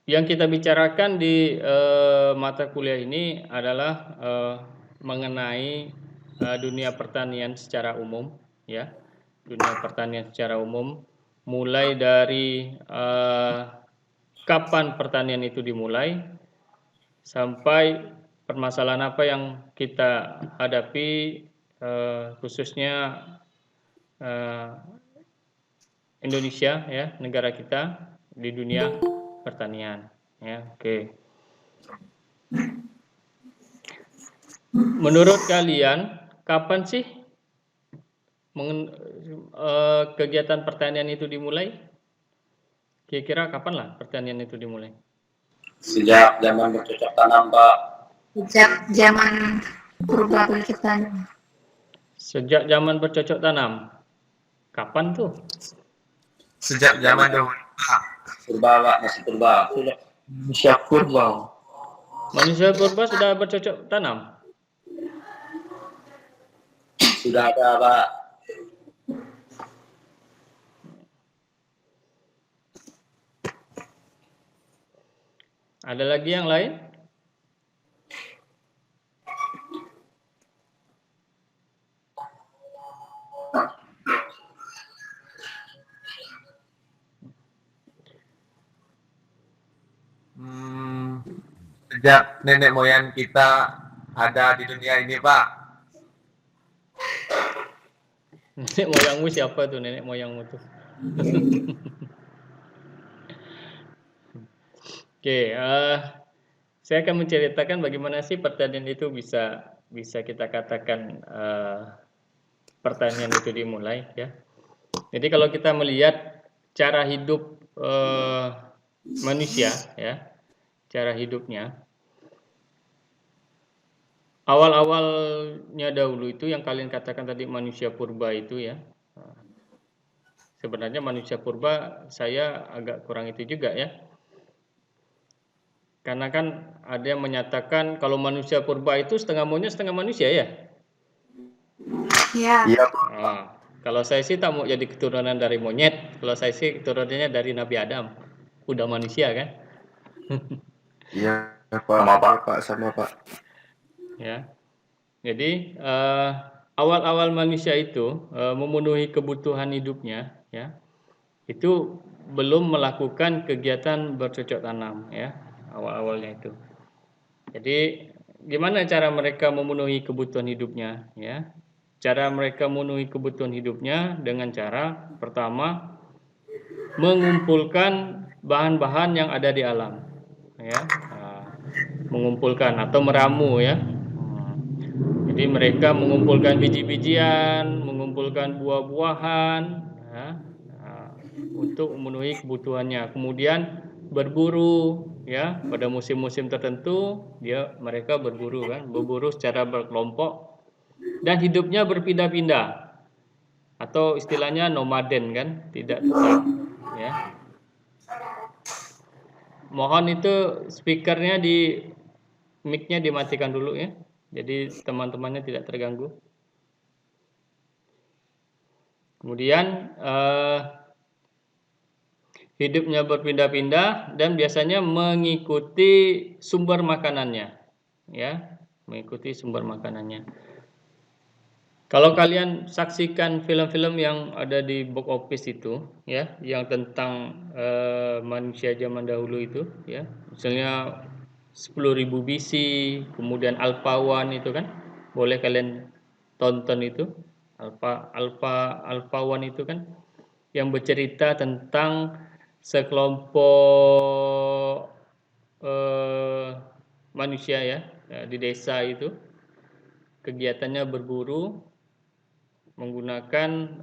yang kita bicarakan di mata kuliah ini adalah mengenai dunia pertanian secara umum, ya, dunia pertanian secara umum, mulai dari kapan pertanian itu dimulai sampai permasalahan apa yang kita hadapi, khususnya Indonesia, ya, negara kita di dunia pertanian, ya. Oke. Menurut kalian, kapan sih kegiatan pertanian itu dimulai? Kira-kira kapan lah pertanian itu dimulai? Sejak zaman bercocok tanam, Pak. Sejak zaman purba kita. Sejak zaman bercocok tanam. Kapan tuh? Sejak zaman dahulu. Purba, Pak, masih purba. Manusia purba. Manusia purba sudah bercocok tanam? Sudah ada, Pak. Ada lagi yang lain? Sejak nenek moyang kita ada di dunia ini, Pak. Nenek moyangmu siapa tuh, nenek moyangmu tuh? Oke, saya akan menceritakan bagaimana sih pertanian itu bisa kita katakan pertanian itu dimulai, ya. Jadi kalau kita melihat cara hidup manusia, ya, cara hidupnya, awal-awalnya dahulu itu yang kalian katakan tadi manusia purba itu, ya. Sebenarnya manusia purba saya agak kurang itu juga, ya. Karena kan ada yang menyatakan kalau manusia purba itu setengah monyet setengah manusia, ya. Ya. Iya. Kalau saya sih tak mau jadi keturunan dari monyet. Kalau saya sih keturunannya dari Nabi Adam. Udah manusia kan? Iya, Pak. Sama Pak. Ya. Jadi awal-awal manusia itu memenuhi kebutuhan hidupnya, ya. Itu belum melakukan kegiatan bercocok tanam, ya. Awal-awalnya itu. Jadi gimana cara mereka memenuhi kebutuhan hidupnya, ya? Cara mereka memenuhi kebutuhan hidupnya dengan cara pertama mengumpulkan bahan-bahan yang ada di alam, ya. Mengumpulkan atau meramu, ya. Jadi mereka mengumpulkan biji-bijian, mengumpulkan buah-buahan, ya, untuk memenuhi kebutuhannya. Kemudian berburu, ya, pada musim-musim tertentu mereka berburu kan, berburu secara berkelompok dan hidupnya berpindah-pindah atau istilahnya nomaden kan, tidak tetap, ya. Mohon itu speakernya mic-nya dimatikan dulu, ya. Jadi teman-temannya tidak terganggu. Kemudian hidupnya berpindah-pindah dan biasanya mengikuti sumber makanannya, ya, mengikuti sumber makanannya. Kalau kalian saksikan film-film yang ada di box office itu, ya, yang tentang manusia zaman dahulu itu, ya, misalnya 10.000 BC, kemudian Alpha One itu kan, boleh kalian tonton itu, Alpha One itu kan, yang bercerita tentang sekelompok manusia, ya, di desa itu, kegiatannya berburu menggunakan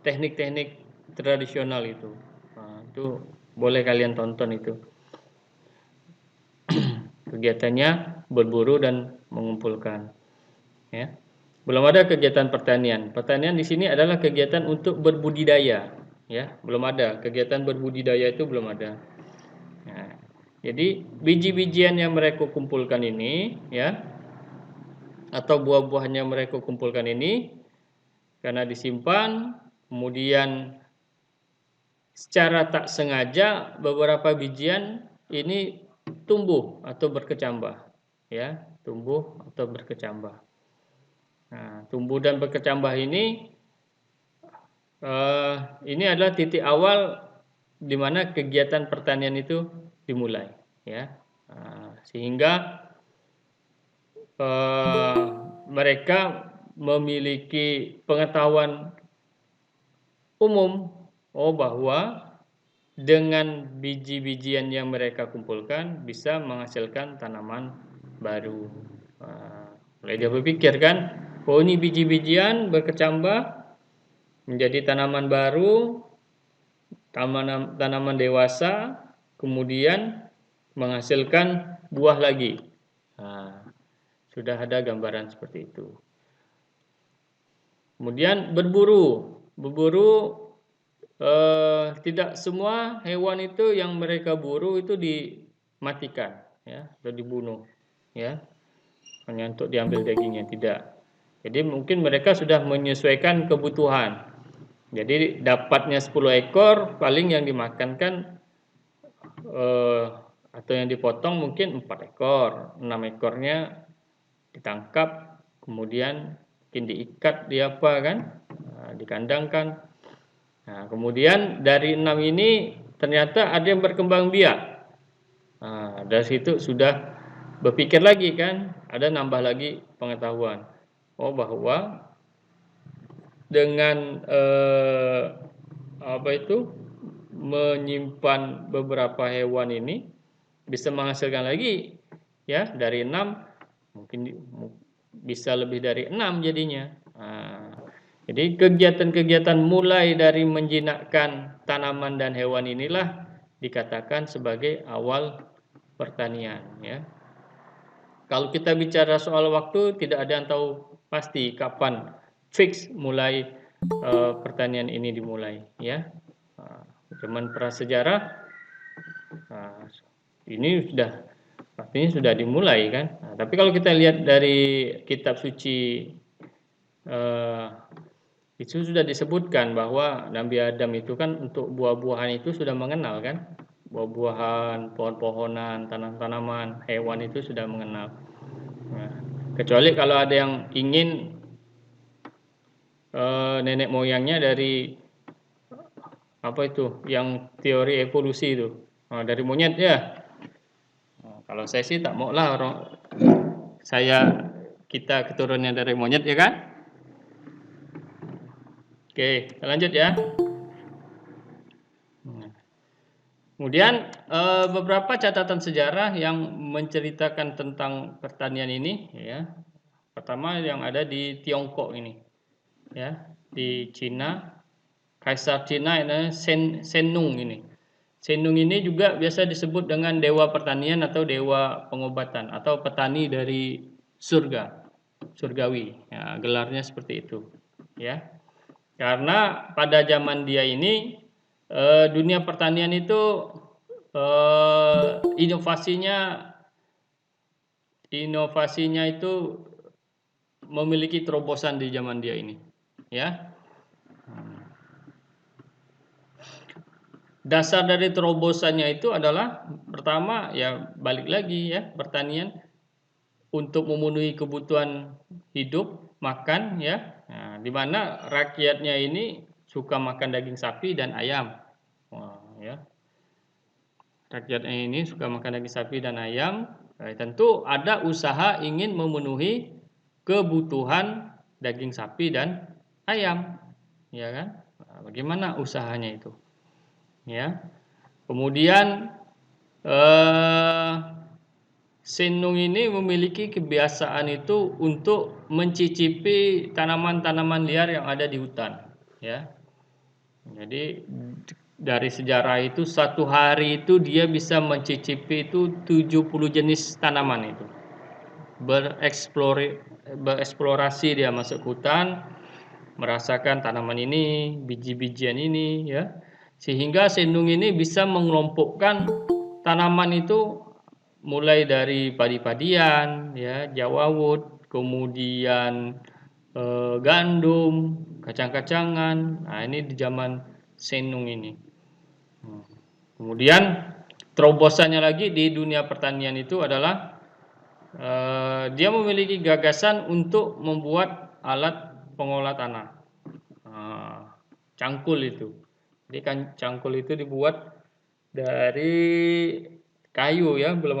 teknik-teknik tradisional itu. Nah, itu boleh kalian tonton itu. Kegiatannya berburu dan mengumpulkan, ya. Belum ada kegiatan pertanian. Pertanian di sini adalah kegiatan untuk berbudidaya, ya. Belum ada kegiatan berbudidaya, itu belum ada. Nah, jadi biji-bijian yang mereka kumpulkan ini, ya, atau buah-buahan yang mereka kumpulkan ini, karena disimpan, kemudian secara tak sengaja beberapa bijian ini tumbuh atau berkecambah, ya, tumbuh atau berkecambah. Nah, tumbuh dan berkecambah ini adalah titik awal di mana kegiatan pertanian itu dimulai, ya. Sehingga mereka memiliki pengetahuan umum bahwa dengan biji-bijian yang mereka kumpulkan bisa menghasilkan tanaman baru. Mulai dia berpikir kan, ini biji-bijian berkecambah menjadi tanaman baru, tanaman dewasa, kemudian menghasilkan buah lagi. Sudah ada gambaran seperti itu. Kemudian berburu tidak semua hewan itu yang mereka buru itu dimatikan, ya, atau dibunuh, ya, hanya untuk diambil dagingnya, tidak. Jadi mungkin mereka sudah menyesuaikan kebutuhan. Jadi dapatnya 10 ekor, paling yang dimakan kan atau yang dipotong mungkin 4 ekor, 6 ekornya ditangkap, kemudian mungkin diikat di apa kan, dikandangkan. Nah, kemudian dari 6 ini ternyata ada yang berkembang biak. Dari situ sudah berpikir lagi kan, ada nambah lagi pengetahuan. Bahwa dengan menyimpan beberapa hewan ini bisa menghasilkan lagi, ya, dari 6 mungkin bisa lebih dari 6 jadinya. Jadi kegiatan-kegiatan mulai dari menjinakkan tanaman dan hewan inilah dikatakan sebagai awal pertanian, ya. Kalau kita bicara soal waktu, tidak ada yang tahu pasti kapan fix mulai pertanian ini dimulai, ya. Zaman prasejarah ini pastinya sudah dimulai kan. Tapi kalau kita lihat dari kitab suci itu sudah disebutkan bahwa Nabi Adam itu kan untuk buah-buahan itu sudah mengenal kan, buah-buahan, pohon-pohonan, tanam-tanaman, hewan itu sudah mengenal. Kecuali kalau ada yang ingin nenek moyangnya dari yang teori evolusi itu, dari monyet ya. Kalau saya sih tak mau lah kita keturunannya dari monyet, ya kan? Oke, kita lanjut ya. Kemudian beberapa catatan sejarah yang menceritakan tentang pertanian ini, ya. Pertama yang ada di Tiongkok ini, ya, di Cina, Kaisar Cina ini Sennung ini. Sennung ini juga biasa disebut dengan dewa pertanian atau dewa pengobatan atau petani dari surga, surgawi. Ya, gelarnya seperti itu, ya. Karena pada zaman dia ini dunia pertanian itu inovasinya itu memiliki terobosan di zaman dia ini, ya. Dasar dari terobosannya itu adalah pertama ya balik lagi ya, pertanian untuk memenuhi kebutuhan hidup, makan, ya. Nah, di mana rakyatnya ini suka makan daging sapi dan ayam. Ya. Rakyatnya ini suka makan daging sapi dan ayam. Tentu ada usaha ingin memenuhi kebutuhan daging sapi dan ayam, ya kan? Nah, bagaimana usahanya itu? Ya. Kemudian Sennung ini memiliki kebiasaan itu untuk mencicipi tanaman-tanaman liar yang ada di hutan, ya. Jadi dari sejarah itu satu hari itu dia bisa mencicipi itu 70 jenis tanaman itu. Bereksplorasi dia masuk hutan, merasakan tanaman ini, biji-bijian ini, ya. Sehingga Sennung ini bisa mengelompokkan tanaman itu mulai dari padi-padian, ya, jawawut, kemudian gandum, kacang-kacangan. Nah, ini di zaman Sennung ini. Kemudian terobosannya lagi di dunia pertanian itu adalah dia memiliki gagasan untuk membuat alat pengolah tanah. Cangkul itu. Jadi kan cangkul itu dibuat dari kayu ya, belum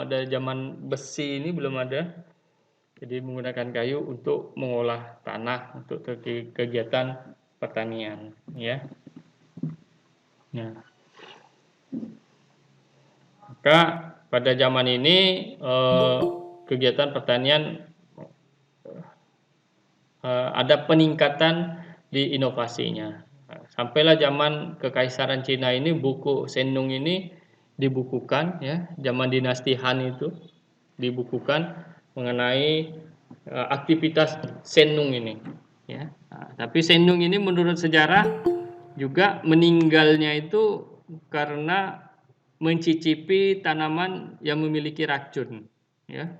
ada zaman besi ini, belum ada. Jadi menggunakan kayu untuk mengolah tanah untuk kegiatan pertanian ya. Nah, maka pada zaman ini kegiatan pertanian ada peningkatan di inovasinya. Sampailah zaman Kekaisaran Cina ini buku Sennung ini dibukukan ya, zaman dinasti Han itu dibukukan mengenai aktivitas Sennung ini ya. Tapi Sennung ini menurut sejarah juga meninggalnya itu karena mencicipi tanaman yang memiliki racun ya.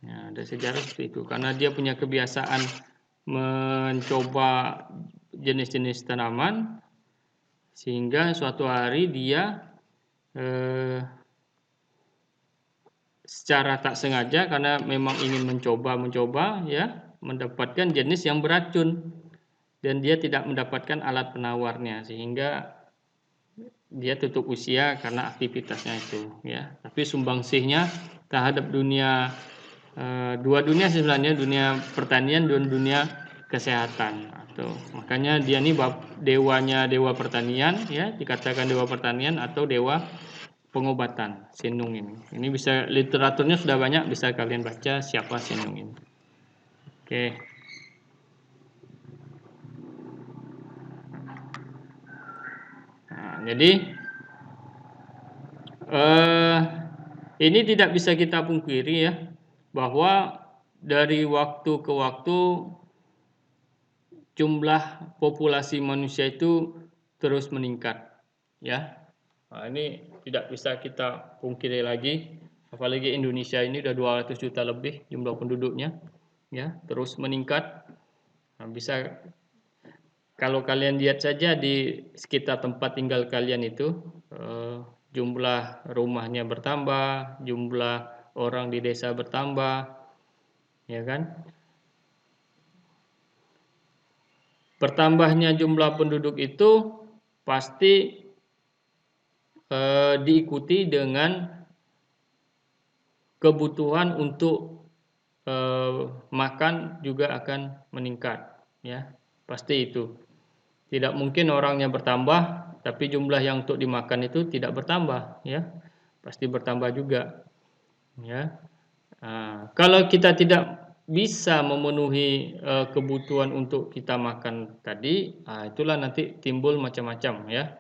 Ya, ada sejarah seperti itu karena dia punya kebiasaan mencoba jenis-jenis tanaman sehingga suatu hari dia secara tak sengaja karena memang ingin mencoba ya mendapatkan jenis yang beracun dan dia tidak mendapatkan alat penawarnya sehingga dia tutup usia karena aktivitasnya itu ya. Tapi sumbangsihnya terhadap dunia dua dunia sebenarnya, dunia pertanian dan dunia kesehatan atau makanya dia ini dewanya dewa pertanian ya, dikatakan dewa pertanian atau dewa pengobatan Sennung ini. Ini bisa literaturnya sudah banyak, bisa kalian baca siapa Sennung ini. Oke. Nah, jadi ini tidak bisa kita pungkiri ya bahwa dari waktu ke waktu jumlah populasi manusia itu terus meningkat ya. Nah, ini tidak bisa kita pungkiri lagi, apalagi Indonesia ini udah 200 juta lebih jumlah penduduknya ya, terus meningkat. Nah, bisa kalau kalian lihat saja di sekitar tempat tinggal kalian itu jumlah rumahnya bertambah, jumlah orang di desa bertambah, ya kan? Bertambahnya jumlah penduduk itu pasti diikuti dengan kebutuhan untuk makan juga akan meningkat, ya pasti itu. Tidak mungkin orangnya bertambah, tapi jumlah yang untuk dimakan itu tidak bertambah, ya pasti bertambah juga, ya. Kalau kita tidak bisa memenuhi kebutuhan untuk kita makan tadi, itulah nanti timbul macam-macam ya,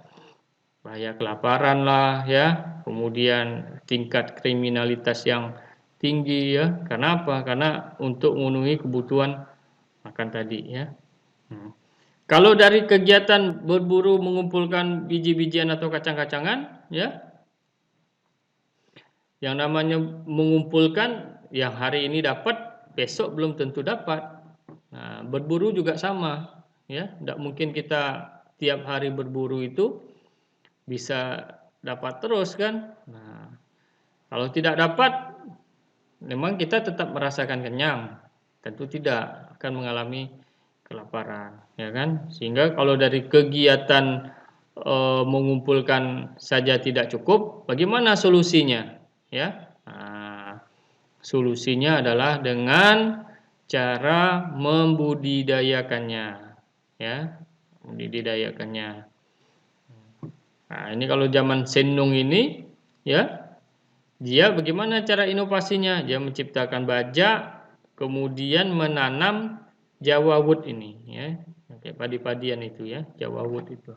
bahaya kelaparan lah ya, kemudian tingkat kriminalitas yang tinggi ya. Karena apa? Karena untuk memenuhi kebutuhan makan tadi ya. Kalau dari kegiatan berburu mengumpulkan biji-bijian atau kacang-kacangan ya, yang namanya mengumpulkan, yang hari ini dapat, besok belum tentu dapat. Nah, berburu juga sama, ya. Tidak mungkin kita tiap hari berburu itu bisa dapat terus kan. Nah, kalau tidak dapat, memang kita tetap merasakan kenyang. Tentu tidak akan mengalami kelaparan, ya kan. Sehingga kalau dari kegiatan mengumpulkan saja tidak cukup, bagaimana solusinya? Ya, solusinya adalah dengan cara membudidayakannya, ya, membudidayakannya. Nah, ini kalau zaman Sennung ini, ya, dia bagaimana cara inovasinya? Dia menciptakan baja, kemudian menanam Jawa wood ini, ya, kayak padi-padian itu, ya, Jawa wood itu.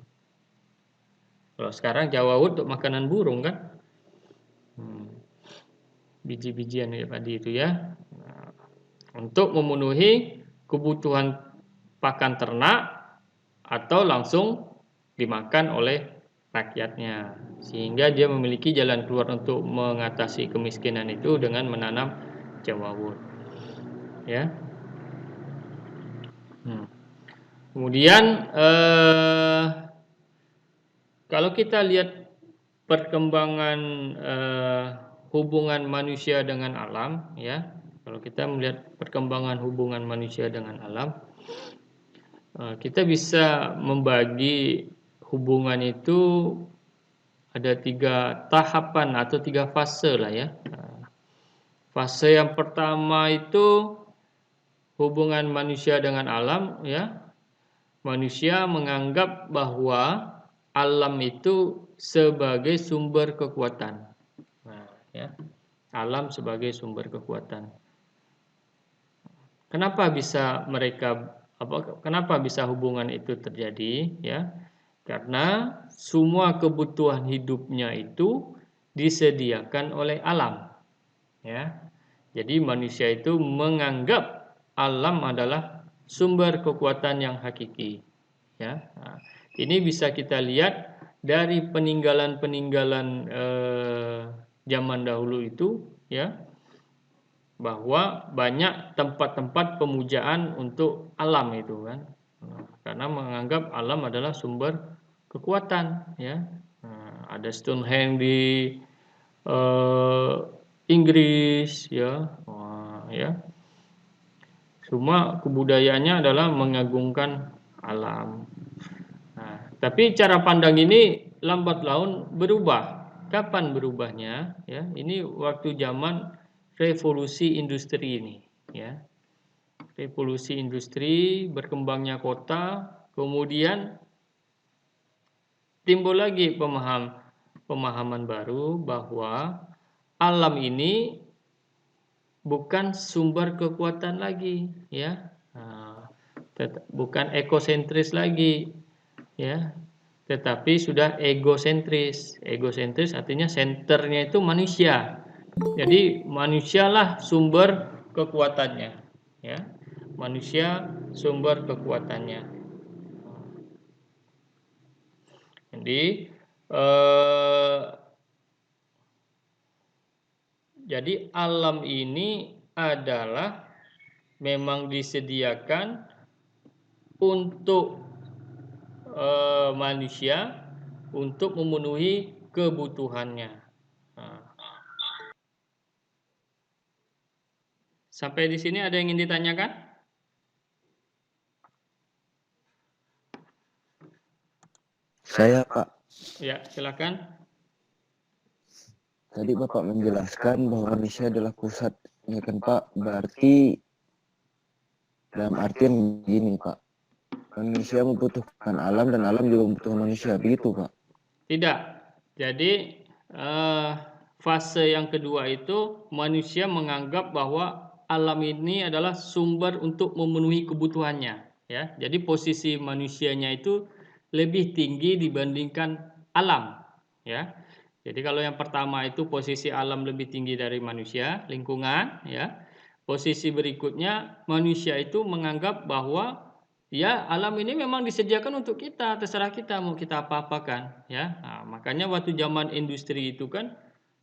Kalau sekarang Jawa wood untuk makanan burung kan? Biji-bijian ya padi itu ya, untuk memenuhi kebutuhan pakan ternak atau langsung dimakan oleh rakyatnya, sehingga dia memiliki jalan keluar untuk mengatasi kemiskinan itu dengan menanam Jawa wood ya. Kemudian kalau kita lihat perkembangan hubungan manusia dengan alam, ya, kalau kita melihat perkembangan hubungan manusia dengan alam, kita bisa membagi hubungan itu ada 3 tahapan atau 3 fase lah ya. Fase yang pertama itu hubungan manusia dengan alam, ya. Manusia menganggap bahwa alam itu sebagai sumber kekuatan. Nah, ya. Alam sebagai sumber kekuatan. Kenapa bisa hubungan itu terjadi, ya? Karena semua kebutuhan hidupnya itu disediakan oleh alam, ya. Jadi manusia itu menganggap alam adalah sumber kekuatan yang hakiki, ya. Nah, ini bisa kita lihat dari peninggalan-peninggalan zaman dahulu itu, ya, bahwa banyak tempat-tempat pemujaan untuk alam itu kan. Karena menganggap alam adalah sumber kekuatan, ya. Ada Stonehenge di Inggris, ya. Ya. Semua kebudayaannya adalah mengagungkan alam. Nah, tapi cara pandang ini lambat laun berubah. Kapan berubahnya? Ya, ini waktu zaman revolusi industri ini, ya. Revolusi industri, berkembangnya kota, kemudian timbul lagi pemahaman baru bahwa alam ini bukan sumber kekuatan lagi, ya. Bukan ekosentris lagi, ya. Tetapi sudah egosentris. Egosentris artinya senternya itu manusia. Jadi manusialah sumber kekuatannya, ya. Manusia sumber kekuatannya. Jadi alam ini adalah memang disediakan untuk manusia untuk memenuhi kebutuhannya. Sampai di sini ada yang ingin ditanyakan? Saya, Pak. Ya, silakan. Tadi Bapak menjelaskan bahwa manusia adalah pusat, ya kan Pak? Berarti dalam artian begini Pak, manusia membutuhkan alam dan alam juga membutuhkan manusia, begitu Pak? Tidak. Jadi fase yang kedua itu manusia menganggap bahwa alam ini adalah sumber untuk memenuhi kebutuhannya, ya. Jadi posisi manusianya itu lebih tinggi dibandingkan alam, ya. Jadi kalau yang pertama itu posisi alam lebih tinggi dari manusia, lingkungan, ya. Posisi berikutnya manusia itu menganggap bahwa ya alam ini memang disediakan untuk kita, terserah kita mau kita apa-apakan, ya. Nah, makanya waktu zaman industri itu kan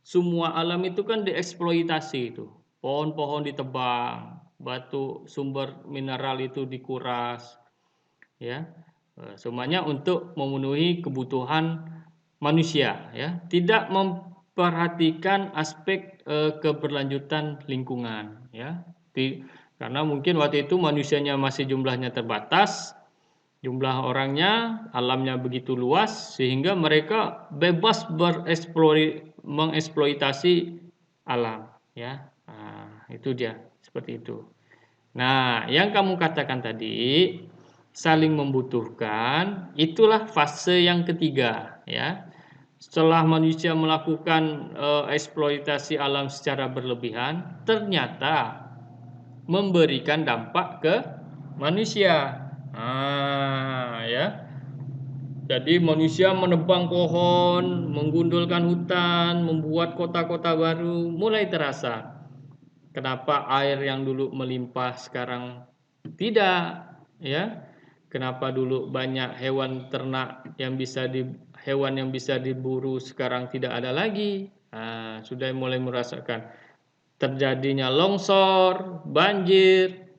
semua alam itu kan dieksploitasi itu. Pohon-pohon ditebang, batu sumber mineral itu dikuras, ya. Semuanya untuk memenuhi kebutuhan manusia, ya. Tidak memperhatikan aspek keberlanjutan lingkungan, ya. Karena mungkin waktu itu manusianya masih jumlahnya terbatas, jumlah orangnya, alamnya begitu luas sehingga mereka bebas mengeksploitasi alam, ya. Nah, itu dia, seperti itu. Nah, yang kamu katakan tadi saling membutuhkan, itulah fase yang ketiga, ya. Setelah manusia melakukan eksploitasi alam secara berlebihan, ternyata memberikan dampak ke manusia. Ya. Jadi manusia menebang pohon, menggundulkan hutan, membuat kota-kota baru, mulai terasa. Kenapa air yang dulu melimpah sekarang tidak, ya? Kenapa dulu banyak hewan ternak yang bisa diburu sekarang tidak ada lagi? Sudah mulai merasakan terjadinya longsor, banjir.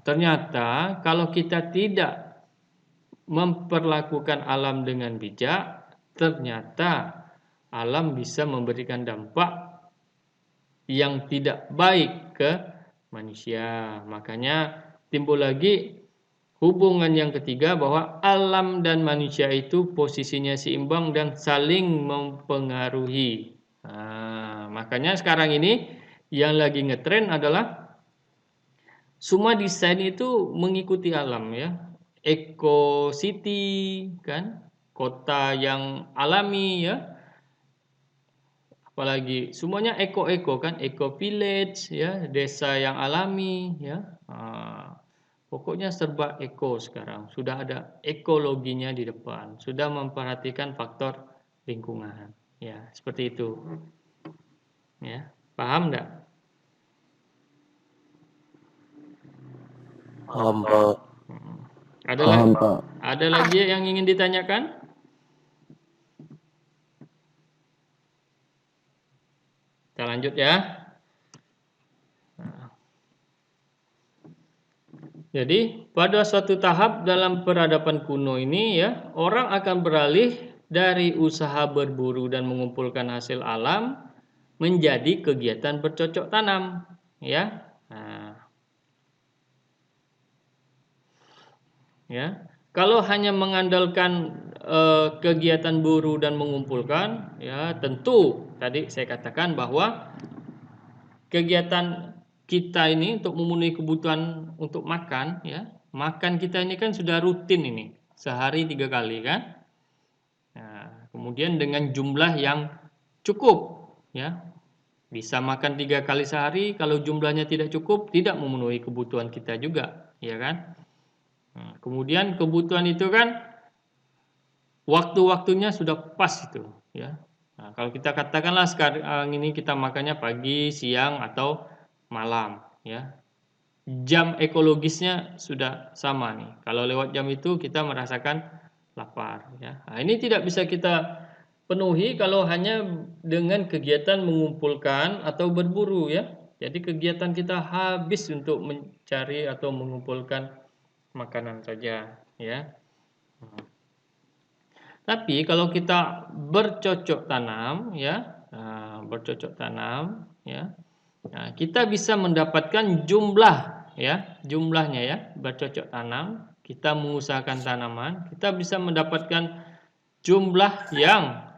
Ternyata kalau kita tidak memperlakukan alam dengan bijak, ternyata alam bisa memberikan dampak yang tidak baik ke manusia. Makanya timbul lagi hubungan yang ketiga bahwa alam dan manusia itu posisinya seimbang dan saling mempengaruhi. Makanya sekarang ini yang lagi ngetren adalah semua desain itu mengikuti alam ya. Eco city kan, kota yang alami ya. Apalagi semuanya eco kan, eco village ya, desa yang alami ya. Pokoknya serba eko sekarang. Sudah ada ekologinya di depan. Sudah memperhatikan faktor lingkungan. Ya, seperti itu. Ya, paham enggak? Paham, Pak. Paham, Pak. Ada lagi yang ingin ditanyakan? Kita lanjut ya. Jadi pada suatu tahap dalam peradaban kuno ini ya, orang akan beralih dari usaha berburu dan mengumpulkan hasil alam menjadi kegiatan bercocok tanam ya. Ya. Kalau hanya mengandalkan kegiatan buru dan mengumpulkan ya, tentu tadi saya katakan bahwa kegiatan kita ini untuk memenuhi kebutuhan untuk makan ya, makan kita ini kan sudah rutin ini sehari 3 kali kan. Nah, kemudian dengan jumlah yang cukup ya, bisa makan 3 kali sehari. Kalau jumlahnya tidak cukup, tidak memenuhi kebutuhan kita juga ya kan. Nah, kemudian kebutuhan itu kan waktu-waktunya sudah pas itu ya. Nah, kalau kita katakanlah sekarang ini kita makannya pagi, siang atau malam ya, jam ekologisnya sudah sama nih. Kalau lewat jam itu kita merasakan lapar ya. Nah, ini tidak bisa kita penuhi kalau hanya dengan kegiatan mengumpulkan atau berburu ya. Jadi kegiatan kita habis untuk mencari atau mengumpulkan makanan saja ya. Tapi kalau kita bercocok tanam ya, bercocok tanam ya, nah, kita bisa mendapatkan jumlahnya ya, bercocok tanam, kita mengusahakan tanaman, kita bisa mendapatkan jumlah yang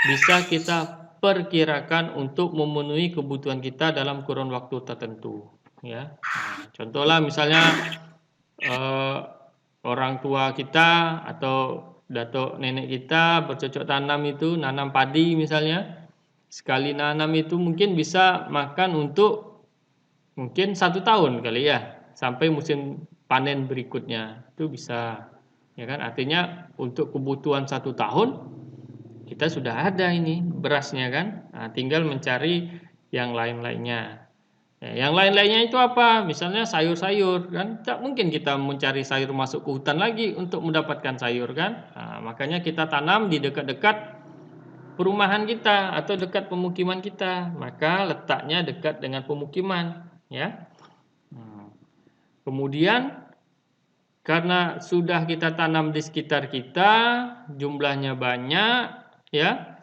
bisa kita perkirakan untuk memenuhi kebutuhan kita dalam kurun waktu tertentu ya. Nah, contohlah misalnya orang tua kita atau datuk nenek kita bercocok tanam itu nanam padi misalnya. Sekali nanam itu mungkin bisa makan untuk mungkin 1 tahun kali ya, sampai musim panen berikutnya itu bisa ya kan. Artinya untuk kebutuhan 1 tahun kita sudah ada ini berasnya kan. Nah, tinggal mencari yang lain-lainnya. Yang lain-lainnya itu apa? Misalnya sayur-sayur kan, tak mungkin kita mencari sayur masuk ke hutan lagi untuk mendapatkan sayur kan. Nah, makanya kita tanam di dekat-dekat perumahan kita atau dekat pemukiman kita, maka letaknya dekat dengan pemukiman ya. Kemudian karena sudah kita tanam di sekitar kita, jumlahnya banyak ya,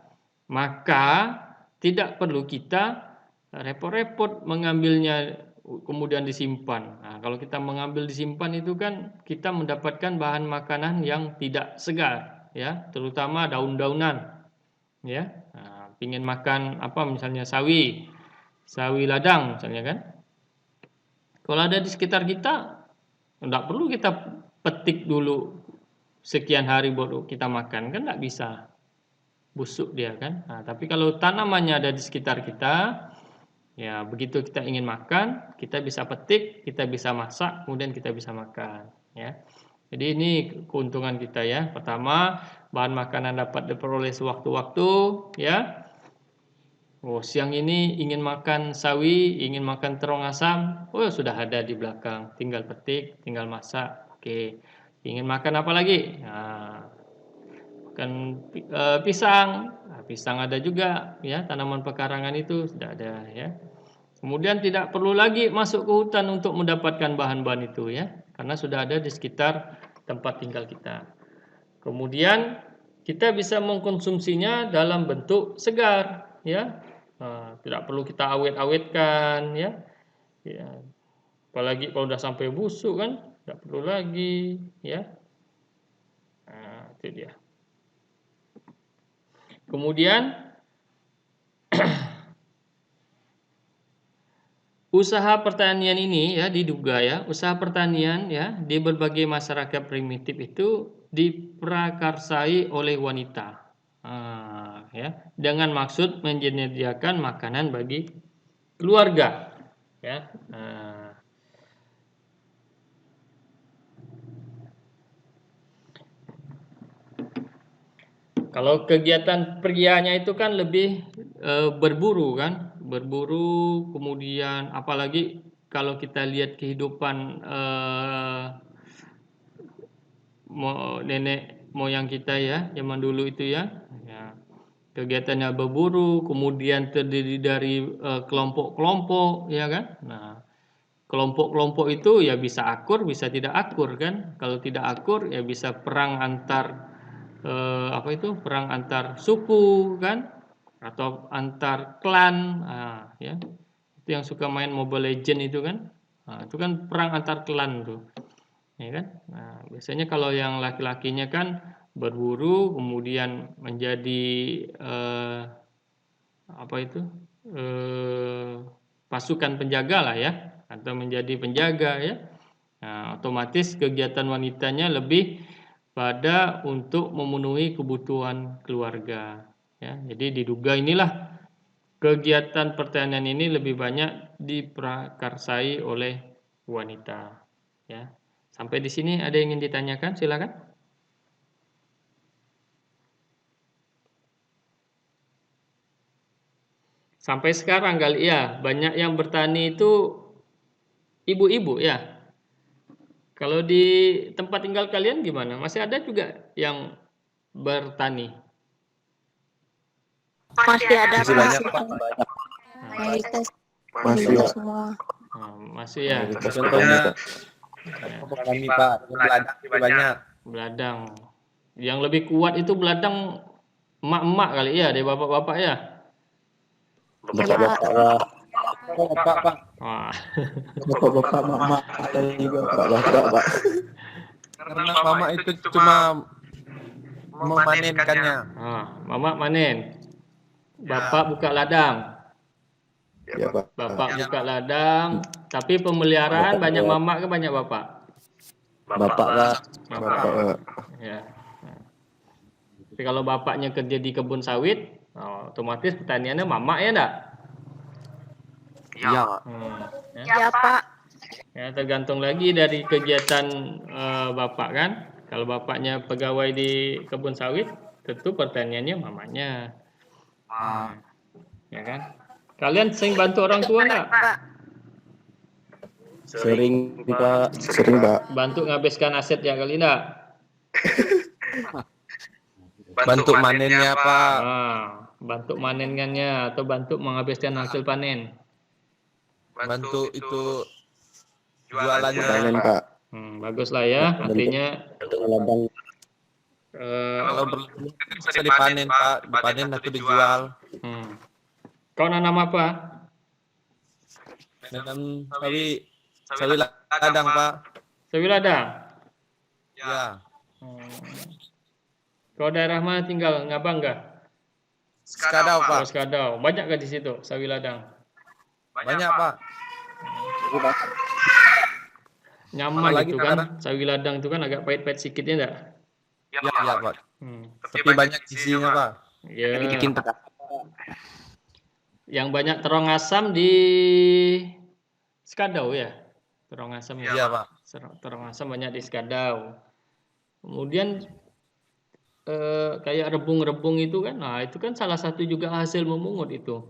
maka tidak perlu kita repot-repot mengambilnya kemudian disimpan. Nah, kalau kita mengambil disimpan itu kan kita mendapatkan bahan makanan yang tidak segar ya, terutama daun-daunan ya. Nah, pingin makan apa misalnya sawi ladang misalnya kan, kalau ada di sekitar kita tidak perlu kita petik dulu sekian hari baru kita makan kan, tidak bisa, busuk dia kan. Nah, tapi kalau tanamannya ada di sekitar kita ya, begitu kita ingin makan kita bisa petik, kita bisa masak, kemudian kita bisa makan ya. Jadi ini keuntungan kita ya. Pertama, bahan makanan dapat diperoleh sewaktu-waktu ya. Siang ini ingin makan sawi, ingin makan terong asam, sudah ada di belakang, tinggal petik, tinggal masak. Oke. Ingin makan apa lagi? Nah, makan pisang. Nah, pisang ada juga ya, tanaman pekarangan itu sudah ada ya. Kemudian tidak perlu lagi masuk ke hutan untuk mendapatkan bahan-bahan itu ya, karena sudah ada di sekitar tempat tinggal kita. Kemudian kita bisa mengkonsumsinya dalam bentuk segar, ya. Tidak perlu kita awet-awetkan, ya. Ya. Apalagi kalau udah sampai busuk kan, tidak perlu lagi, ya. Nah, itu dia. Kemudian usaha pertanian ini ya diduga ya, usaha pertanian ya di berbagai masyarakat primitif itu diprakarsai oleh wanita. Ya, dengan maksud menyediakan makanan bagi keluarga, ya. Kalau kegiatan prianya itu kan lebih berburu kan, berburu, kemudian apalagi kalau kita lihat kehidupan nenek moyang kita ya, zaman dulu itu ya, kegiatannya berburu, kemudian terdiri dari kelompok-kelompok, ya kan. Nah, kelompok-kelompok itu ya bisa akur, bisa tidak akur kan. Kalau tidak akur ya bisa perang antar perang antar suku kan, atau antar klan, ya. Itu yang suka main Mobile Legend itu kan. Itu kan perang antar klan tuh. Ya kan? Nah, biasanya kalau yang laki-lakinya kan berburu, kemudian menjadi pasukan penjaga lah ya, atau menjadi penjaga ya. Nah, otomatis kegiatan wanitanya lebih pada untuk memenuhi kebutuhan keluarga ya. Jadi diduga inilah kegiatan pertanian ini lebih banyak diprakarsai oleh wanita ya. Sampai di sini ada yang ingin ditanyakan, silakan. Sampai sekarang kali ya, banyak yang bertani itu ibu-ibu ya. Kalau di tempat tinggal kalian gimana? Masih ada juga yang bertani? Masih ada Masih banyak, Pak. mayoritas Masih ibu ya. semua. Masih ya. Contohnya kelompok kami, Pak, beladang juga banyak. Beladang. Yang lebih kuat itu beladang emak-emak kali ya, dari bapak-bapak ya. Bapak-bapak lah. Bapak, Pak. Wah. Bapak-bapak, mama, ada juga bapak-bapak, Pak. Karena mama itu cuma memanenkannya. Mama manen. Bapak buka ladang. Ya, Pak. Bapak buka ladang, tapi pemeliharaan banyak mama ke banyak bapak? Bapak, Pak. Bapak. Pak. Ya. Tapi kalau bapaknya kerja di kebun sawit, otomatis pertaniannya mama ya enggak? Iya, Pak. Ya Pak. Ya, tergantung lagi dari kegiatan bapak kan. Kalau bapaknya pegawai di kebun sawit, tentu pertaniannya mamanya. Ya kan? Kalian sering bantu orang tua enggak? Sering, Pak. Sering, Pak. Bantu ngabiskan aset ya kali enggak? Bantu manennya, Pak. Bantu manennya atau bantu menghabiskan hasil panen. Bantu itu jualannya. Panen, Pak. Bagus lah ya. Artinya Kalau berlebih bisa dipanen, Pak. Dipanen atau dijual. Kau nanam apa? Nanam sawi ladang, Pak. Sawi ladang. Ya. Kau daerah mana tinggal? Ngabang enggak? Skadau, Pak. Skadau. Banyak enggak di situ sawi ladang? Banyak, Pak. Nyaman Apalagi itu kan. Sawi ladang itu kan agak pahit-pahit sedikitnya enggak? Iya, Pak. Tapi banyak sisinya, Pak. Ya. Bikin pedas. Yang banyak terong asam di Skadau ya. Terong asam ya. Iya, Pak. Terong asam banyak di Skadau. Kemudian kayak rebung-rebung itu kan, nah itu kan salah satu juga hasil memungut itu.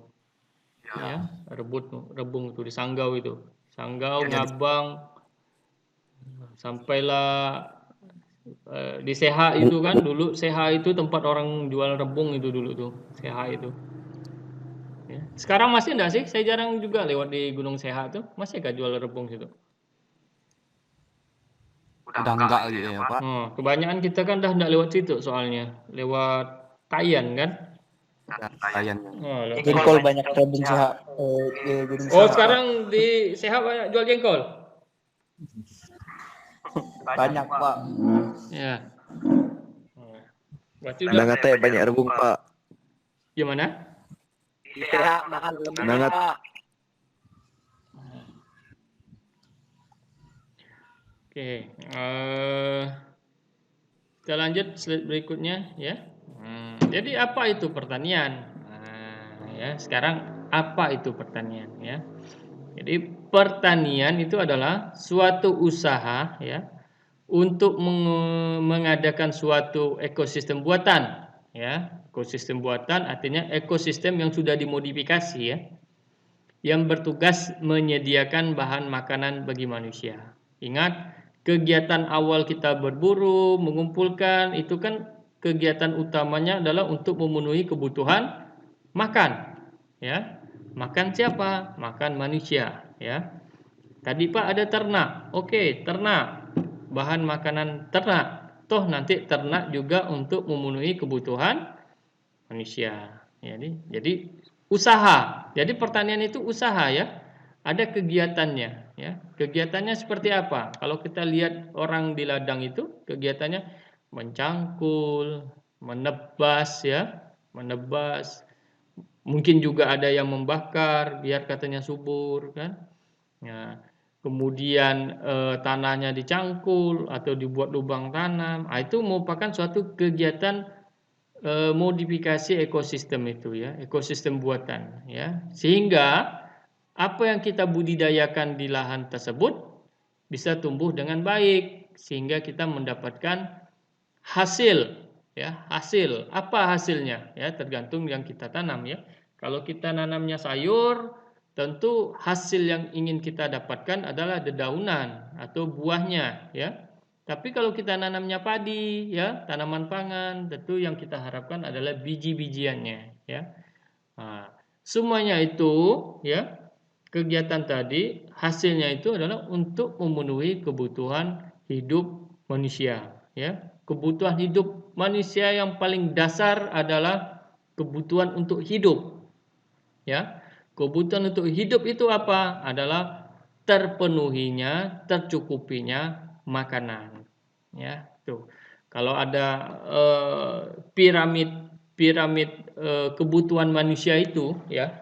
Ya, rebung itu di Sanggau itu. Sanggau, Ngabang, sampailah di Seha itu kan, dulu Seha itu tempat orang jual rebung itu dulu tuh, Seha itu. Ya. Sekarang masih enggak sih? Saya jarang juga lewat di Gunung Seha tuh. Masih enggak jual rebung situ? udah enggak gitu ya Pak. Kebanyakan kita kan dah enggak lewat situ soalnya, lewat Tayan kan. Tayan. Lewat Jengkol Tayan. banyak problem sehat. Gunung Oh, Sehat, sekarang di Sehat banyak jual jengkol. Pak. Banyak Pak. Ya. Berarti Ada udah katanya banyak rebung Pak. gimana? Sehat makan lebih Semangat. Pak. Oke, kita lanjut slide berikutnya ya. Jadi apa itu pertanian? Ya, sekarang apa itu pertanian ya? Jadi pertanian itu adalah suatu usaha ya untuk mengadakan suatu ekosistem buatan ya. Ekosistem buatan artinya ekosistem yang sudah dimodifikasi ya, yang bertugas menyediakan bahan makanan bagi manusia. Ingat, kegiatan awal kita berburu, mengumpulkan, itu kan kegiatan utamanya adalah untuk memenuhi kebutuhan makan. Ya, makan siapa? Makan manusia. Ya, tadi Pak ada ternak. Oke, ternak, bahan makanan ternak. Toh nanti ternak juga untuk memenuhi kebutuhan manusia. Jadi usaha. Jadi pertanian itu usaha ya. Ada kegiatannya ya. Kegiatannya seperti apa? Kalau kita lihat orang di ladang itu kegiatannya mencangkul, menebas ya, menebas. Mungkin juga ada yang membakar biar katanya subur kan. Ya. Kemudian tanahnya dicangkul atau dibuat lubang tanam. Itu merupakan suatu kegiatan modifikasi ekosistem itu ya, ekosistem buatan ya. Sehingga apa yang kita budidayakan di lahan tersebut bisa tumbuh dengan baik sehingga kita mendapatkan hasil ya. Hasil apa hasilnya ya, tergantung yang kita tanam ya. Kalau kita nanamnya sayur, tentu hasil yang ingin kita dapatkan adalah dedaunan atau buahnya ya. Tapi kalau kita nanamnya padi ya, tanaman pangan, tentu yang kita harapkan adalah biji-bijiannya ya. Semuanya itu ya, kegiatan tadi hasilnya itu adalah untuk memenuhi kebutuhan hidup manusia ya. Kebutuhan hidup manusia yang paling dasar adalah kebutuhan untuk hidup ya. Kebutuhan untuk hidup itu apa? Adalah terpenuhinya, tercukupinya makanan ya. Tuh. Kalau ada piramid kebutuhan manusia itu ya.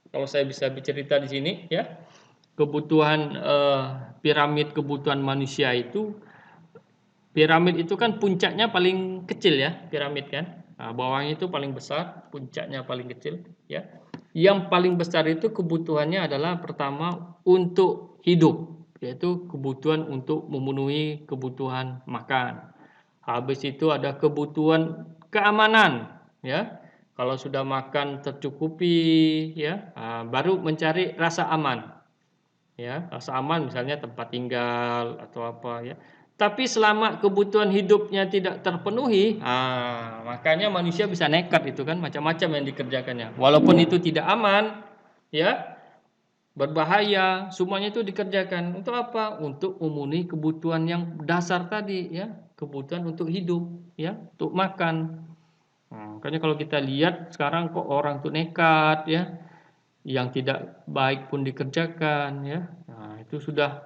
Kalau saya bisa bercerita di sini ya, kebutuhan piramid kebutuhan manusia itu, piramid itu kan puncaknya paling kecil ya, piramid kan. Bawahnya itu paling besar, puncaknya paling kecil ya. Yang paling besar itu kebutuhannya adalah pertama untuk hidup, yaitu kebutuhan untuk memenuhi kebutuhan makan. Habis itu ada kebutuhan keamanan ya. Kalau sudah makan tercukupi ya, baru mencari rasa aman. Ya, rasa aman misalnya tempat tinggal atau apa ya. Tapi selama kebutuhan hidupnya tidak terpenuhi, makanya manusia bisa nekat itu kan, macam-macam yang dikerjakannya. Walaupun itu tidak aman, ya, berbahaya, semuanya itu dikerjakan. Untuk apa? Untuk memenuhi kebutuhan yang dasar tadi ya, kebutuhan untuk hidup ya, untuk makan. Makanya kalau kita lihat sekarang kok orang tuh nekat ya, yang tidak baik pun dikerjakan ya. Itu sudah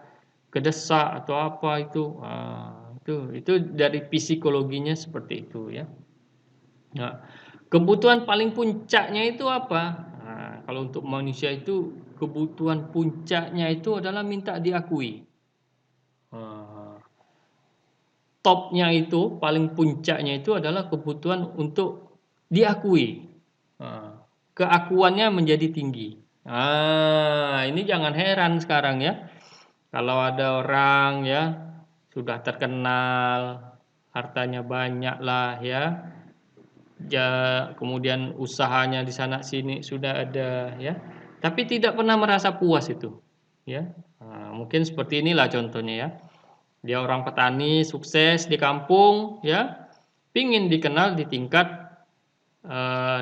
kedesak atau apa itu. Itu dari psikologinya seperti itu ya. Nah, kebutuhan paling puncaknya itu apa? Kalau untuk manusia itu kebutuhan puncaknya itu adalah minta diakui. Topnya itu, paling puncaknya itu adalah kebutuhan untuk diakui. Keakuannya menjadi tinggi. Ini jangan heran sekarang ya. Kalau ada orang ya sudah terkenal, hartanya banyak lah ya. Kemudian usahanya di sana sini sudah ada ya. Tapi tidak pernah merasa puas itu. Ya. Mungkin seperti inilah contohnya ya. Dia orang petani sukses di kampung ya, pingin dikenal di tingkat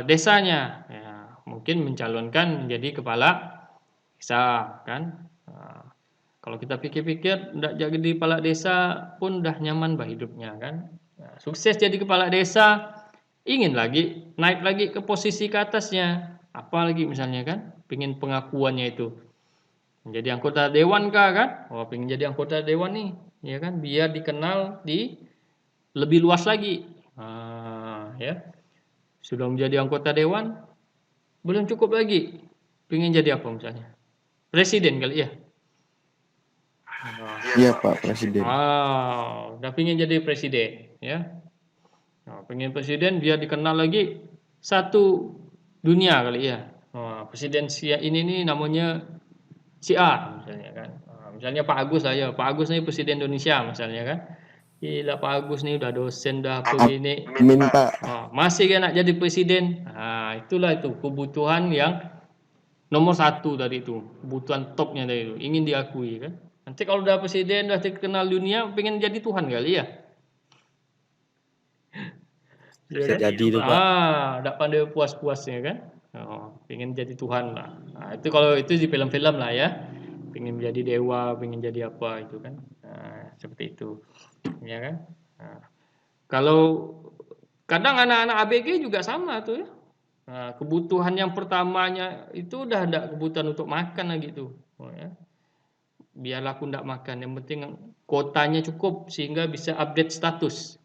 desanya ya, mungkin mencalonkan menjadi kepala desa kan. Kalau kita pikir-pikir, ndak jadi kepala desa pun dah nyaman bah hidupnya kan. Nah, sukses jadi kepala desa, ingin lagi naik lagi ke posisi ke atasnya. Apalagi misalnya kan, pingin pengakuannya itu. Menjadi anggota dewan kah kan? Oh, pingin jadi anggota dewan nih, ya kan? Biar dikenal di lebih luas lagi. Ya. Sudah menjadi anggota dewan, belum cukup lagi. Pingin jadi apa misalnya? Presiden kali ya? Iya Pak Presiden. Udah pingin jadi presiden, ya. Nah, pengen presiden biar dikenal lagi satu dunia kali ya. Presiden ini nih namanya si A misalnya kan. Misalnya Pak Agus lah ya. Pak Agus nih presiden Indonesia misalnya kan. Gila Pak Agus nih udah dosen dah begini. Amin Pak. Masih kan nak jadi presiden. Itulah itu kebutuhan yang nomor satu tadi itu. Kebutuhan topnya tadi itu. Ingin diakui kan. Nanti kalau udah presiden, udah dikenal dunia, pengen jadi Tuhan kali ya. Bisa jadi itu Pak. Nggak pandai puas-puasnya kan. Pengen jadi Tuhan lah. Itu kalau itu di film-film lah ya. Pengen menjadi dewa, pengen jadi apa itu kan. Seperti itu. Ya kan. Kalau kadang anak-anak ABG juga sama tuh ya. Kebutuhan yang pertamanya itu udah ada kebutuhan untuk makan lagi tuh. Ya. Biarlah aku ndak makan, yang penting kuotanya cukup sehingga bisa update status,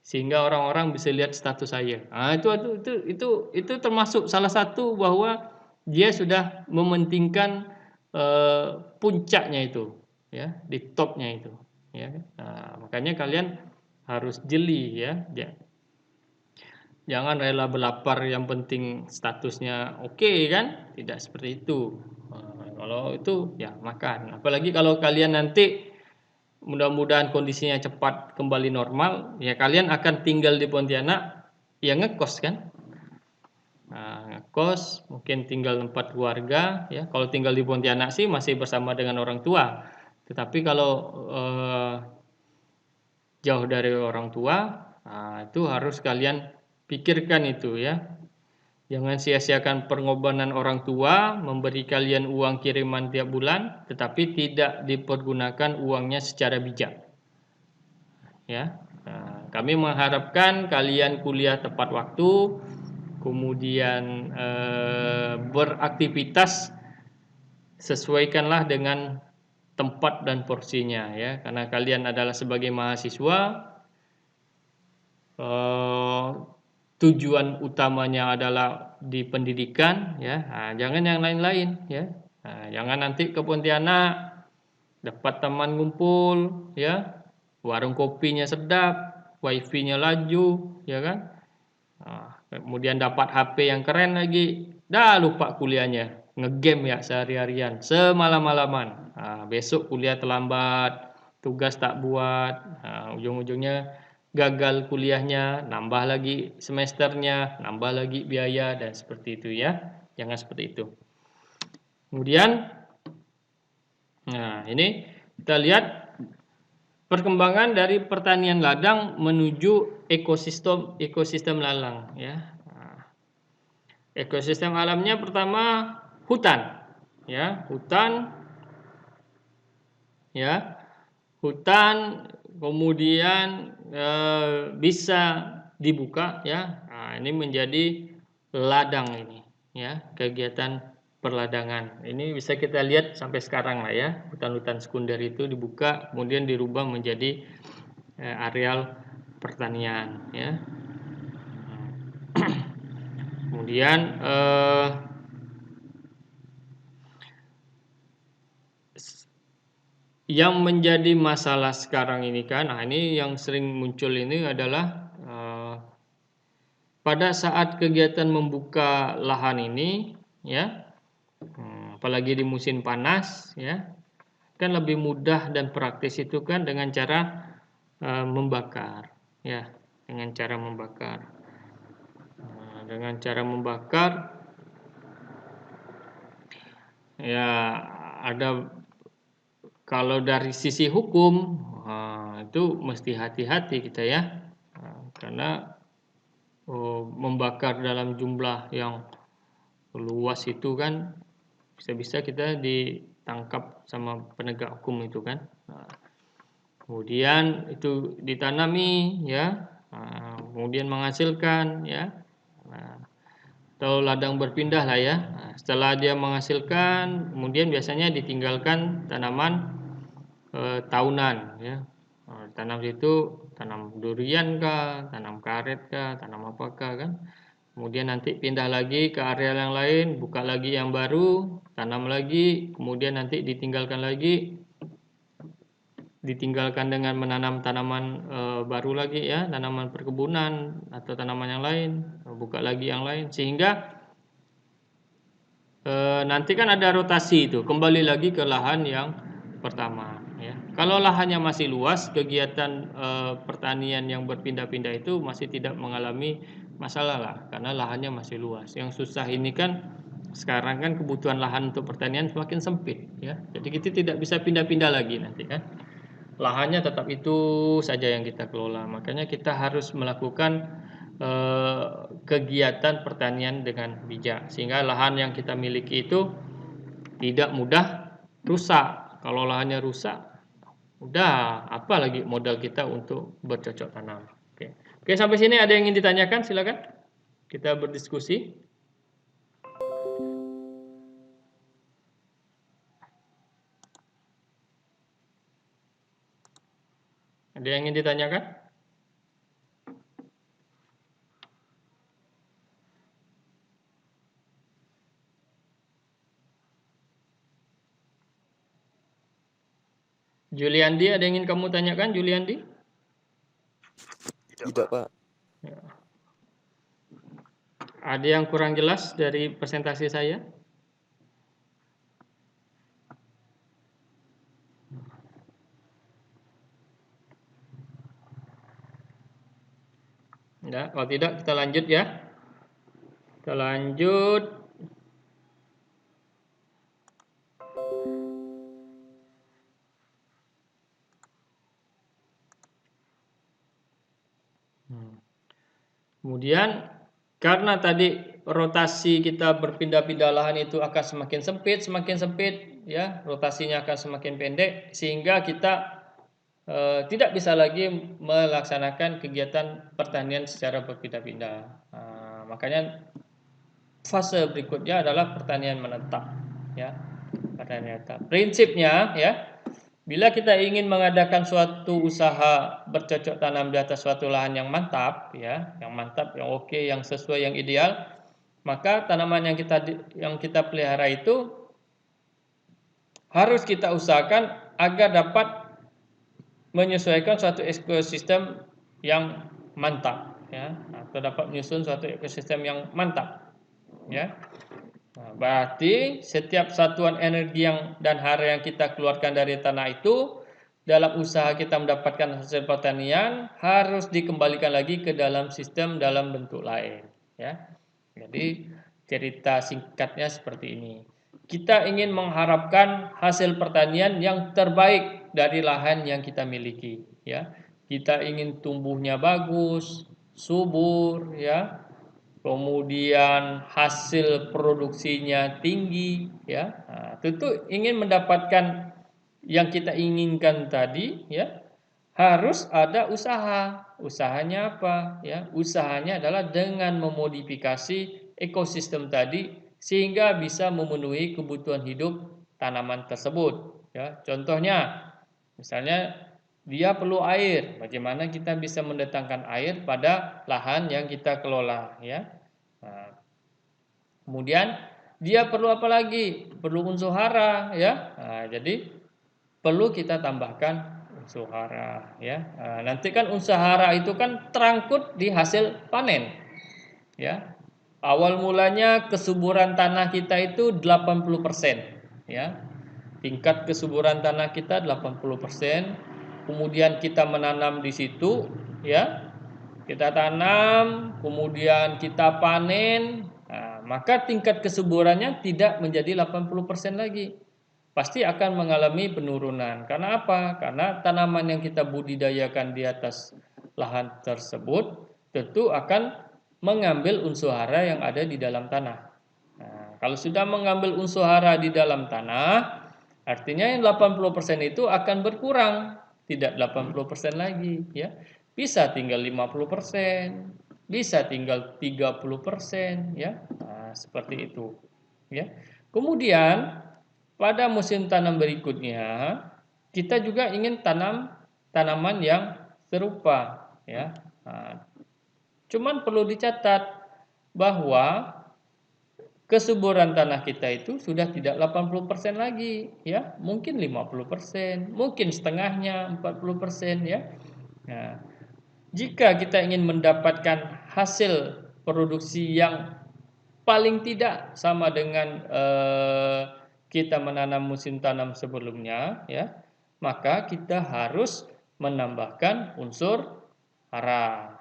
sehingga orang-orang bisa lihat status saya. Itu termasuk salah satu bahwa dia sudah mementingkan puncaknya itu, ya, di topnya itu, ya. Makanya kalian harus jeli ya. Jangan rela berlapar yang penting statusnya oke kan? Tidak seperti itu. Kalau itu ya makan. Apalagi kalau kalian nanti mudah-mudahan kondisinya cepat kembali normal, ya kalian akan tinggal di Pontianak, ya ngekos kan? Ngekos, mungkin tinggal 4 keluarga, ya. Kalau tinggal di Pontianak sih masih bersama dengan orang tua. Tetapi kalau jauh dari orang tua, itu harus kalian pikirkan itu ya. Jangan sia-siakan pengorbanan orang tua memberi kalian uang kiriman tiap bulan, tetapi tidak dipergunakan uangnya secara bijak. Ya, kami mengharapkan kalian kuliah tepat waktu, kemudian beraktivitas sesuaikanlah dengan tempat dan porsinya ya, karena kalian adalah sebagai mahasiswa. Tujuan utamanya adalah di pendidikan ya. Jangan yang lain-lain ya. Jangan nanti ke Pontianak dapat teman ngumpul ya, warung kopinya sedap, wifi-nya laju ya kan. Kemudian dapat HP yang keren lagi, dah lupa kuliahnya, ngegame ya sehari-harian, semalam-malaman. Besok kuliah terlambat, tugas tak buat, ujung-ujungnya gagal kuliahnya, nambah lagi semesternya, nambah lagi biaya, dan seperti itu ya. Jangan seperti itu. Kemudian, ini kita lihat perkembangan dari pertanian ladang menuju ekosistem lalang ya. Ekosistem alamnya pertama hutan ya, hutan kemudian bisa dibuka ya. Ini menjadi ladang ini ya, kegiatan perladangan. Ini bisa kita lihat sampai sekarang lah ya. Hutan-hutan sekunder itu dibuka kemudian dirubah menjadi areal pertanian ya. Kemudian yang menjadi masalah sekarang ini kan, ini yang sering muncul ini adalah pada saat kegiatan membuka lahan ini ya, apalagi di musim panas ya, kan lebih mudah dan praktis itu kan dengan cara membakar ya, dengan cara membakar. Dengan cara membakar ya, ada kalau dari sisi hukum itu mesti hati-hati kita ya, karena membakar dalam jumlah yang luas itu kan bisa-bisa kita tangkap sama penegak hukum itu kan. Kemudian itu ditanami ya, kemudian menghasilkan ya, atau ladang berpindah lah ya. Setelah dia menghasilkan, kemudian biasanya ditinggalkan tanaman tahunan ya. Tanam situ, tanam durian kah, tanam karet kah, tanam apakah kan. Kemudian nanti pindah lagi ke area yang lain, buka lagi yang baru, tanam lagi, kemudian nanti ditinggalkan lagi, ditinggalkan dengan menanam tanaman baru lagi ya, tanaman perkebunan atau tanaman yang lain, buka lagi yang lain, sehingga nanti kan ada rotasi itu, kembali lagi ke lahan yang pertama ya. Kalau lahannya masih luas, kegiatan pertanian yang berpindah-pindah itu masih tidak mengalami masalah lah, karena lahannya masih luas. Yang susah ini kan sekarang kan kebutuhan lahan untuk pertanian semakin sempit ya, jadi kita tidak bisa pindah-pindah lagi nanti kan. Lahannya tetap itu saja yang kita kelola. Makanya kita harus melakukan kegiatan pertanian dengan bijak, sehingga lahan yang kita miliki itu tidak mudah rusak. Kalau lahannya rusak, udah apa lagi modal kita untuk bercocok tanam. Oke, sampai sini ada yang ingin ditanyakan? Silakan kita berdiskusi. Ada yang ingin ditanyakan? Juliandi, ada yang ingin kamu tanyakan, Juliandi? Tidak, Pak. Ya. Ada yang kurang jelas dari presentasi saya? Ya, kalau tidak kita lanjut ya. Kita lanjut. Kemudian karena tadi rotasi kita berpindah-pindah lahan itu akan semakin sempit ya, rotasinya akan semakin pendek, sehingga kita tidak bisa lagi melaksanakan kegiatan pertanian secara berpindah-pindah. Makanya fase berikutnya adalah pertanian menetap ya. Pertanian menetap. Prinsipnya ya, bila kita ingin mengadakan suatu usaha bercocok tanam di atas suatu lahan yang mantap ya, yang mantap, yang oke, yang sesuai, yang ideal, maka tanaman yang kita pelihara itu harus kita usahakan agar dapat menyesuaikan suatu ekosistem yang mantap ya, atau dapat menyusun suatu ekosistem yang mantap ya. Nah, berarti setiap satuan energi dan hara yang kita keluarkan dari tanah itu dalam usaha kita mendapatkan hasil pertanian harus dikembalikan lagi ke dalam sistem dalam bentuk lain ya. Jadi cerita singkatnya seperti ini. Kita ingin mengharapkan hasil pertanian yang terbaik dari lahan yang kita miliki ya. Kita ingin tumbuhnya bagus, subur ya. Kemudian hasil produksinya tinggi ya. Nah, tentu ingin mendapatkan yang kita inginkan tadi ya, harus ada usaha. Usahanya apa ya? Usahanya adalah dengan memodifikasi ekosistem tadi sehingga bisa memenuhi kebutuhan hidup tanaman tersebut ya. Contohnya misalnya dia perlu air, bagaimana kita bisa mendatangkan air pada lahan yang kita kelola ya. Nah, kemudian dia perlu apa lagi? Perlu unsur hara ya. Nah, jadi perlu kita tambahkan unsur hara ya. Nah, nanti kan unsur hara itu kan terangkut di hasil panen ya. Awal mulanya kesuburan tanah kita itu 80% ya. Tingkat kesuburan tanah kita 80%. Kemudian kita menanam di situ ya. Kita tanam, kemudian kita panen. Nah, maka tingkat kesuburannya tidak menjadi 80% lagi. Pasti akan mengalami penurunan. Karena apa? Karena tanaman yang kita budidayakan di atas lahan tersebut tentu akan mengambil unsur hara yang ada di dalam tanah. Nah, kalau sudah mengambil unsur hara di dalam tanah, Artinya yang 80% itu akan berkurang, tidak 80% lagi, ya. Bisa tinggal 50%, bisa tinggal 30%, ya. Nah, seperti itu, ya. Kemudian pada musim tanam berikutnya kita juga ingin tanam tanaman yang serupa, ya. Nah, cuman perlu dicatat bahwa kesuburan tanah kita itu sudah tidak 80% lagi, ya. Mungkin 50%, mungkin setengahnya 40%, ya. Nah, jika kita ingin mendapatkan hasil produksi yang paling tidak sama dengan kita menanam musim tanam sebelumnya, ya, maka kita harus menambahkan unsur hara,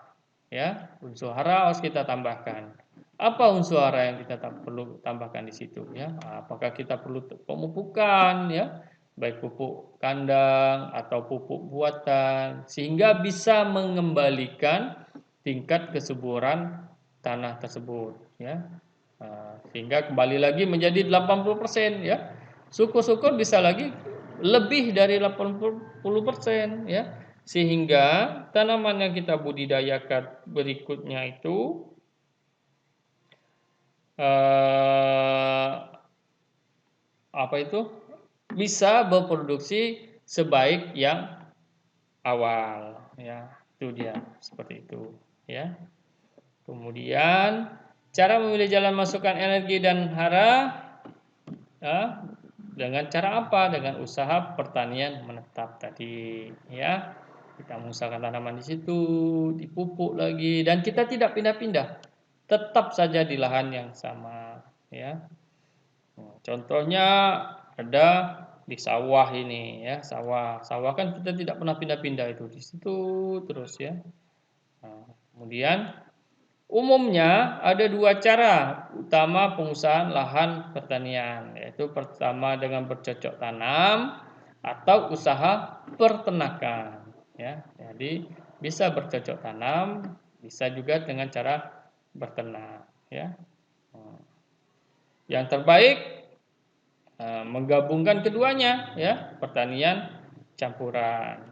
ya. Unsur hara harus kita tambahkan. Apa unsur hara yang kita perlu tambahkan di situ, ya? Apakah kita perlu pemupukan, ya, baik pupuk kandang atau pupuk buatan, sehingga bisa mengembalikan tingkat kesuburan tanah tersebut, ya. Sehingga kembali lagi menjadi 80%, ya. Syukur-syukur bisa lagi lebih dari 80%, ya. Sehingga tanaman yang kita budidayakan berikutnya itu bisa berproduksi sebaik yang awal, ya. Itu dia, seperti itu, ya. Kemudian cara memilih jalan masukkan energi dan hara, ya, dengan cara apa? Dengan usaha pertanian menetap tadi, ya. Kita mengusahakan tanaman di situ, dipupuk lagi, dan kita tidak pindah-pindah, tetap saja di lahan yang sama, ya. Contohnya ada di sawah ini, ya. Sawah kan kita tidak pernah pindah-pindah, itu di situ terus, ya. Kemudian umumnya ada dua cara utama pengusahaan lahan pertanian, yaitu pertama dengan bercocok tanam atau usaha pertenakan, ya. Jadi bisa bercocok tanam, bisa juga dengan cara berternak, ya. Yang terbaik menggabungkan keduanya, ya, pertanian campuran.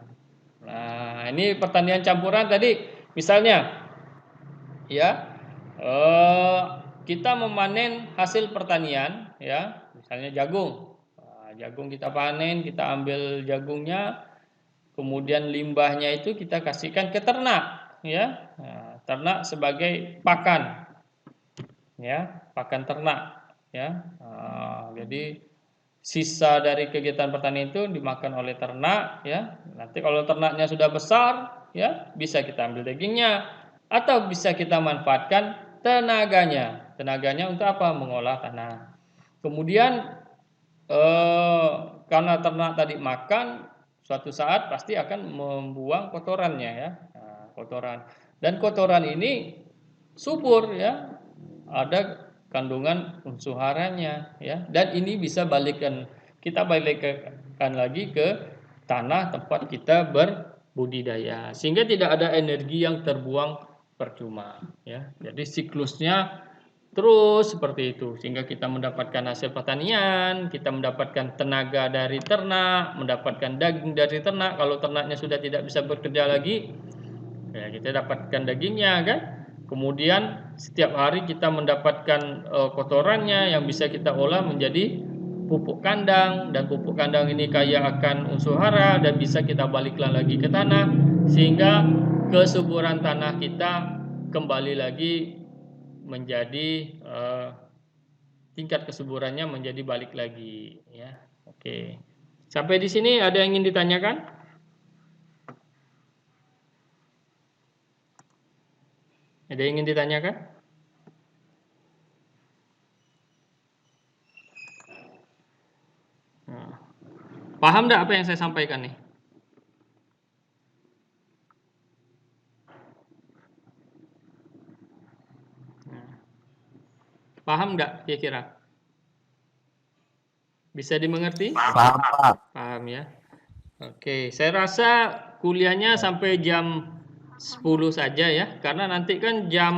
Nah, ini pertanian campuran tadi, misalnya, ya, kita memanen hasil pertanian, ya, misalnya jagung. Jagung kita panen, kita ambil jagungnya, kemudian limbahnya itu kita kasihkan ke ternak, ya. Ternak sebagai pakan, ya, pakan ternak, ya. Jadi sisa dari kegiatan pertanian itu dimakan oleh ternak, ya. Nanti kalau ternaknya sudah besar, ya, bisa kita ambil dagingnya atau bisa kita manfaatkan tenaganya. Tenaganya untuk apa? Mengolah tanah. Kemudian karena ternak tadi makan, suatu saat pasti akan membuang kotorannya, ya. Kotoran. Dan kotoran ini subur, ya. Ada kandungan unsur haranya, ya. Dan ini bisa kita balikkan lagi ke tanah tempat kita berbudidaya, sehingga tidak ada energi yang terbuang percuma, ya. Jadi siklusnya terus seperti itu, sehingga kita mendapatkan hasil pertanian, kita mendapatkan tenaga dari ternak, mendapatkan daging dari ternak. Kalau ternaknya sudah tidak bisa bekerja lagi, ya, kita dapatkan dagingnya, kan. Kemudian setiap hari kita mendapatkan kotorannya yang bisa kita olah menjadi pupuk kandang, dan pupuk kandang ini kaya akan unsur hara dan bisa kita balikkan lagi ke tanah, sehingga kesuburan tanah kita kembali lagi menjadi tingkat kesuburannya menjadi balik lagi, ya. Oke. Sampai di sini ada yang ingin ditanyakan? Ada yang ingin ditanyakan? Nah, paham enggak apa yang saya sampaikan nih? Nah, paham enggak kira-kira? Bisa dimengerti? Paham, Pak. Paham, ya. Oke, saya rasa kuliahnya sampai jam 10 saja, ya, karena nanti kan jam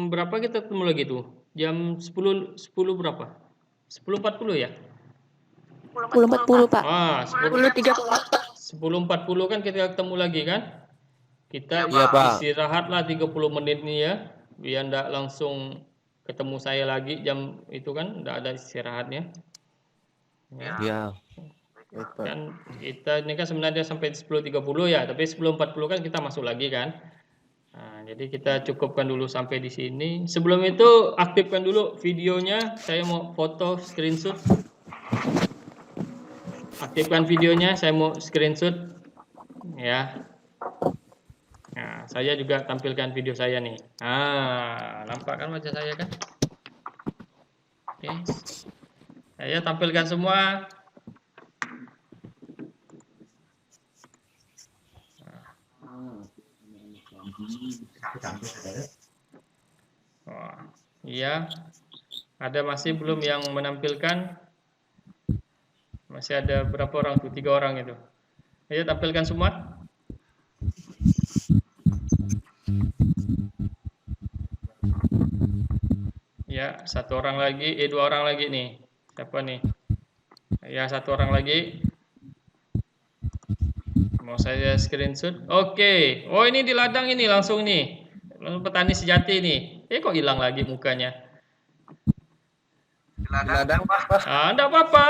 berapa kita ketemu lagi tuh? Jam 10 berapa? 10.40, ya? 10.40 Pak. 10.40 kan kita ketemu lagi kan? Kita Iya, Pak. istirahatlah 30 menit nih ya, biar ndak langsung ketemu saya lagi jam itu kan, ndak ada istirahatnya. Ya. Iya. Kan kita ini kan sebenarnya sampai 10.30 ya, tapi 10.40 kan kita masuk lagi kan. Nah, jadi kita cukupkan dulu sampai di sini. Sebelum itu aktifkan dulu videonya, saya mau foto screenshot. Aktifkan videonya, saya mau screenshot ya. Nah, saya juga tampilkan video saya nih. Ah, nampak kan wajah saya kan? Oke. Saya tampilkan semua. Oh, iya. Ada masih belum yang menampilkan? Masih ada berapa orang tuh? 3 orang itu. Ayo tampilkan semua. Ya, 1 orang lagi, 2 orang lagi nih. Siapa nih? Ya, 1 orang lagi. Mau saya screenshot. Oke. Oh, ini di ladang ini langsung nih. Petani sejati nih. Kok hilang lagi mukanya? Di ladang, Pak. Ah, enggak apa-apa.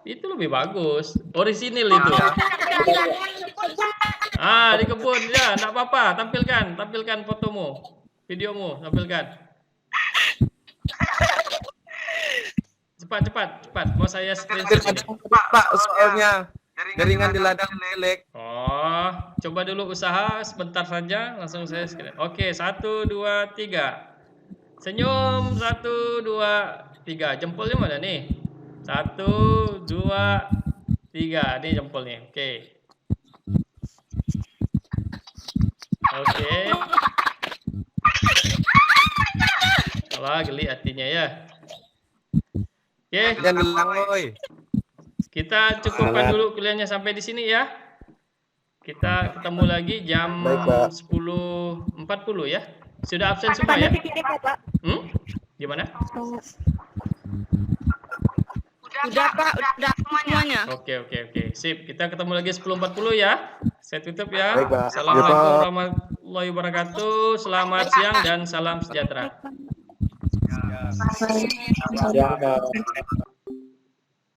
Itu lebih bagus. Orisinil itu. Ah, di kebun ya, enggak apa-apa. Tampilkan fotomu, videomu, tampilkan. Cepat. Mau saya screenshot. Pak, soalnya jaringan di ladang lelek. Oh, coba dulu usaha sebentar saja, langsung saya screen. Oke, 1, 2, 3. Senyum, 1, 2, 3. Jempolnya mana nih? 1, 2, 3. Ini jempolnya. Oke. Wah, geli hatinya ya. Oke. Jangan bilang, woi. Kita cukupkan dulu kuliahnya sampai di sini ya. Kita ketemu lagi jam 10.40 ya. Sudah absen semua ya? Gimana? Udah Pak, udah semuanya. Oke. Sip, kita ketemu lagi 10.40 ya. Saya tutup ya. Baik, Pak. Assalamualaikum warahmatullahi wabarakatuh. Selamat siang dan salam sejahtera. Ya, Pak.